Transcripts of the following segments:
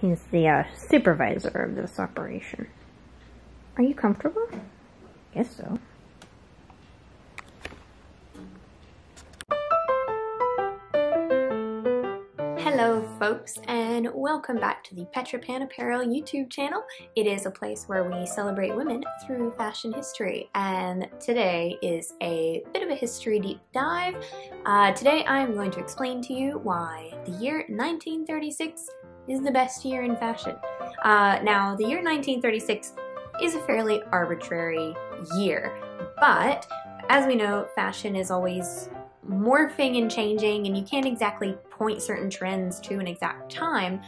He's the supervisor of this operation. Are you comfortable? Guess so. Hello folks, and welcome back to the Petra Pan Apparel YouTube channel. It is a place where we celebrate women through fashion history, and today is a bit of a history deep dive. Today I am going to explain to you why the year 1936 is the best year in fashion. Now, the year 1936 is a fairly arbitrary year, but as we know, fashion is always morphing and changing, and you can't exactly point certain trends to an exact time.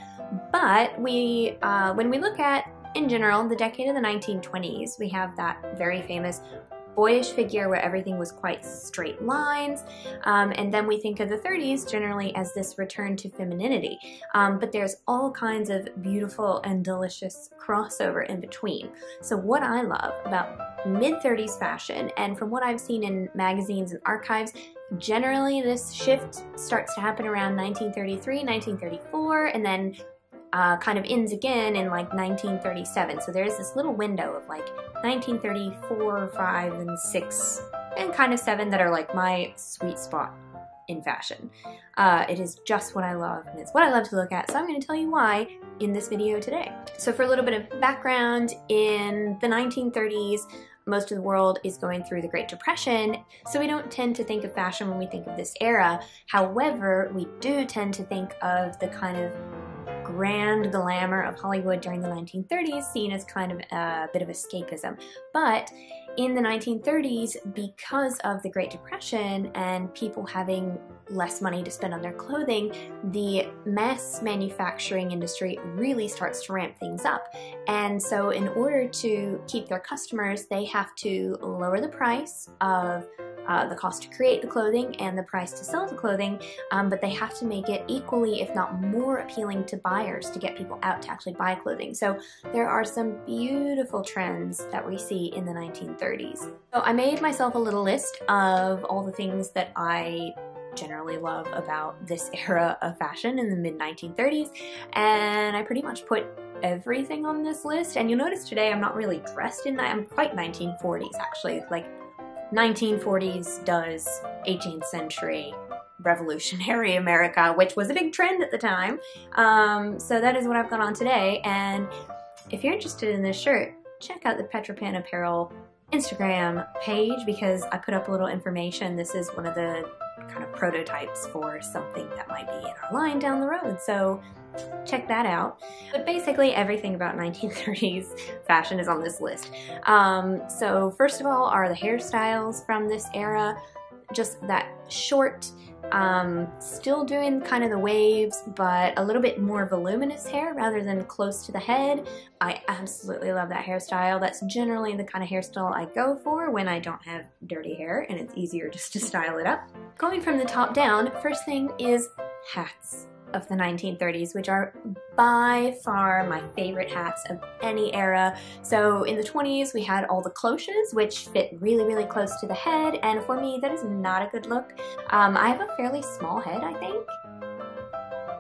But when we look at, in general, the decade of the 1920s, we have that very famous boyish figure where everything was quite straight lines, and then we think of the 30s generally as this return to femininity, but there's all kinds of beautiful and delicious crossover in between. So what I love about mid-30s fashion, and from what I've seen in magazines and archives, generally this shift starts to happen around 1933, 1934, and then kind of ends again in like 1937. So there's this little window of like 1934, 5, and 6, and kind of 7 that are like my sweet spot in fashion. It is just what I love, and it's what I love to look at, so I'm going to tell you why in this video today. So for a little bit of background, in the 1930s, most of the world is going through the Great Depression, so we don't tend to think of fashion when we think of this era. However, we do tend to think of the kind of grand glamour of Hollywood during the 1930s, seen as kind of a bit of escapism. But in the 1930s, because of the Great Depression and people having less money to spend on their clothing, the mass manufacturing industry really starts to ramp things up. And so in order to keep their customers, they have to lower the price of the cost to create the clothing and the price to sell the clothing, but they have to make it equally, if not more, appealing to buyers to get people out to actually buy clothing. So there are some beautiful trends that we see in the 1930s. So I made myself a little list of all the things that I generally love about this era of fashion in the mid-1930s, and I pretty much put everything on this list. And you'll notice today I'm not really dressed in that. I'm quite 1940s actually, like 1940s does 18th century revolutionary America, which was a big trend at the time. So that is what I've got on today, and if you're interested in this shirt, check out the Petra Pan Apparel Instagram page, because I put up a little information. This is one of the kind of prototypes for something that might be in our line down the road, so check that out. But basically everything about 1930s fashion is on this list. So first of all are the hairstyles from this era, just that short, still doing kind of the waves, but a little bit more voluminous hair rather than close to the head. I absolutely love that hairstyle. That's generally the kind of hairstyle I go for when I don't have dirty hair and it's easier just to style it up. Going from the top down, first thing is hats of the 1930s, which are by far my favorite hats of any era. So in the 20s we had all the cloches, which fit really, really close to the head, and for me that is not a good look. I have a fairly small head, I think.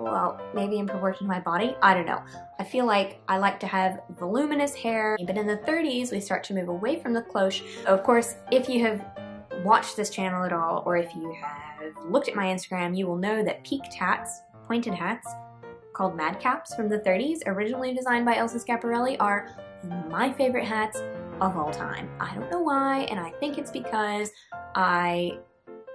Well, maybe in proportion to my body, I don't know. I feel like I like to have voluminous hair, but in the 30s we start to move away from the cloche. Of course, if you have watched this channel at all, or if you have looked at my Instagram, you will know that peaked hats, pointed hats, called madcaps from the 30s, originally designed by Elsa Schiaparelli, are my favorite hats of all time. I don't know why, and I think it's because I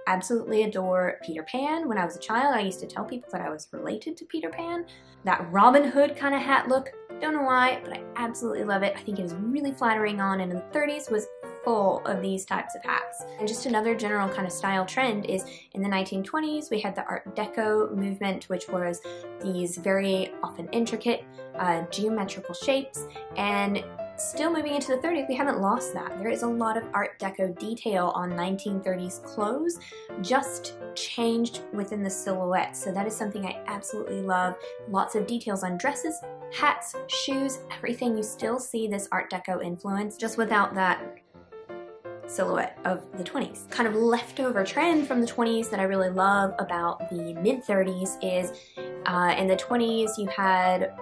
absolutely adore Peter Pan. When I was a child, I used to tell people that I was related to Peter Pan. That Robin Hood kind of hat look, don't know why, but I absolutely love it. I think it is really flattering on, and in the 30s was full of these types of hats. And just another general kind of style trend is in the 1920s we had the Art Deco movement, which was these very often intricate geometrical shapes, and still moving into the 30s we haven't lost that. There is a lot of Art Deco detail on 1930s clothes, just changed within the silhouette. So that is something I absolutely love. Lots of details on dresses, hats, shoes, everything. You still see this Art Deco influence, just without that silhouette of the 20s. Kind of leftover trend from the 20s that I really love about the mid-30s is in the 20s you had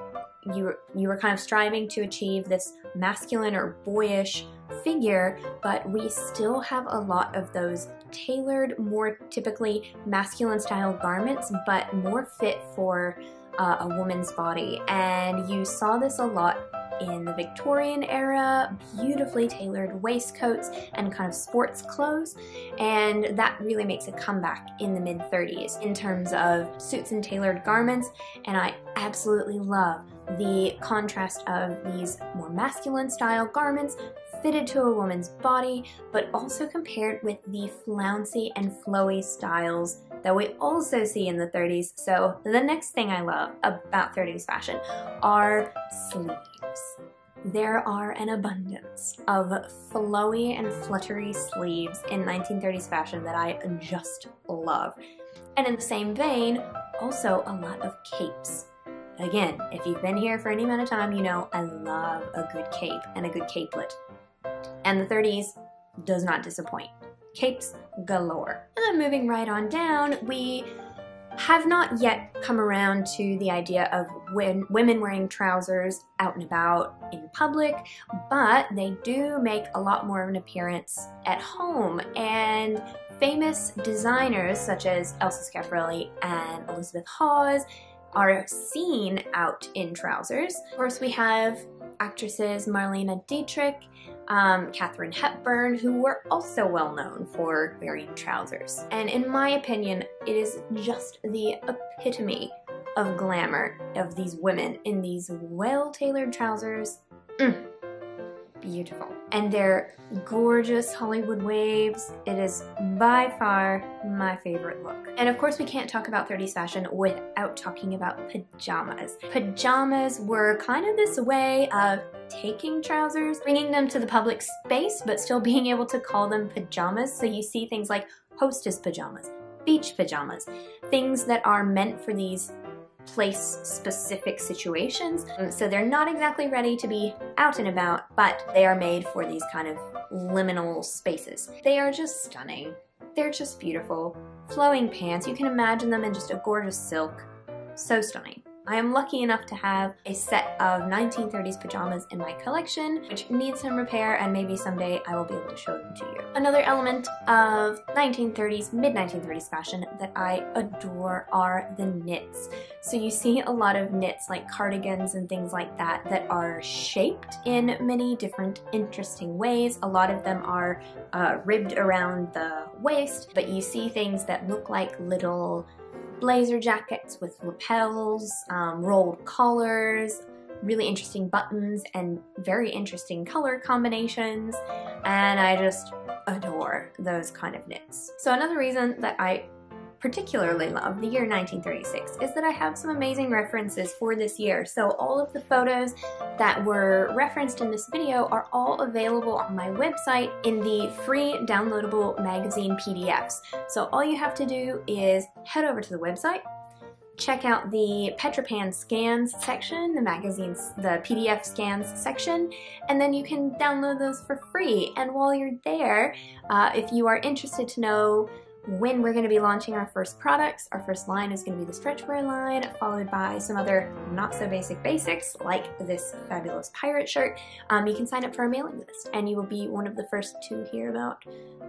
you were kind of striving to achieve this masculine or boyish figure, but we still have a lot of those tailored, more typically masculine style garments, but more fit for a woman's body. And you saw this a lot in the Victorian era, beautifully tailored waistcoats and kind of sports clothes, and that really makes a comeback in the mid-30s in terms of suits and tailored garments. And I absolutely love the contrast of these more masculine style garments fitted to a woman's body, but also compared with the flouncy and flowy styles that we also see in the 30s. So the next thing I love about 30s fashion are sleeves. There are an abundance of flowy and fluttery sleeves in 1930s fashion that I just love. And in the same vein, also a lot of capes. Again, if you've been here for any amount of time, you know I love a good cape and a good capelet. And the 30s does not disappoint. Capes galore. And then moving right on down, we have not yet come around to the idea of women wearing trousers out and about in public, but they do make a lot more of an appearance at home. And famous designers such as Elsa Schiaparelli and Elizabeth Hawes are seen out in trousers. Of course, we have actresses Marlene Dietrich, Katharine Hepburn, who were also well known for wearing trousers. And in my opinion, it is just the epitome of glamour of these women in these well-tailored trousers. Beautiful. And their gorgeous Hollywood waves. It is by far my favorite look. And of course we can't talk about 30s fashion without talking about pajamas. Pajamas were kind of this way of taking trousers, bringing them to the public space, but still being able to call them pajamas. So you see things like hostess pajamas, beach pajamas, things that are meant for these place-specific situations. So they're not exactly ready to be out and about, but they are made for these kind of liminal spaces. They are just stunning. They're just beautiful. Flowing pants, you can imagine them in just a gorgeous silk. So stunning. I am lucky enough to have a set of 1930s pajamas in my collection, which needs some repair, and maybe someday I will be able to show them to you. Another element of 1930s, mid-1930s fashion that I adore are the knits. So you see a lot of knits like cardigans and things like that that are shaped in many different interesting ways. A lot of them are ribbed around the waist, but you see things that look like little blazer jackets with lapels, rolled collars, really interesting buttons, and very interesting color combinations, and I just adore those kind of knits. So another reason that I particularly love the year 1936 is that I have some amazing references for this year. So all of the photos that were referenced in this video are all available on my website in the free downloadable magazine PDFs. So all you have to do is head over to the website, check out the Petra Pan scans section, the PDF scans section, and then you can download those for free. And while you're there, if you are interested to know when we're going to be launching our first products, our first line is going to be the stretchwear line, followed by some other not so basic basics like this fabulous pirate shirt. You can sign up for our mailing list and you will be one of the first to hear about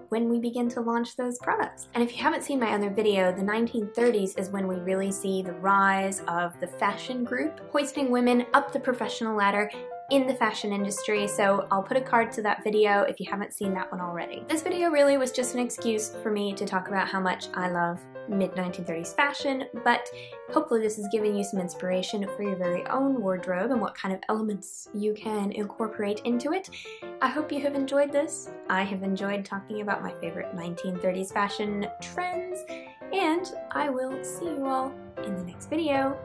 when we begin to launch those products. And if you haven't seen my other video, the 1930s is when we really see the rise of the fashion group, hoisting women up the professional ladder in the fashion industry, so I'll put a card to that video if you haven't seen that one already. This video really was just an excuse for me to talk about how much I love mid-1930s fashion, but hopefully this has given you some inspiration for your very own wardrobe and what kind of elements you can incorporate into it. I hope you have enjoyed this. I have enjoyed talking about my favorite 1930s fashion trends, and I will see you all in the next video.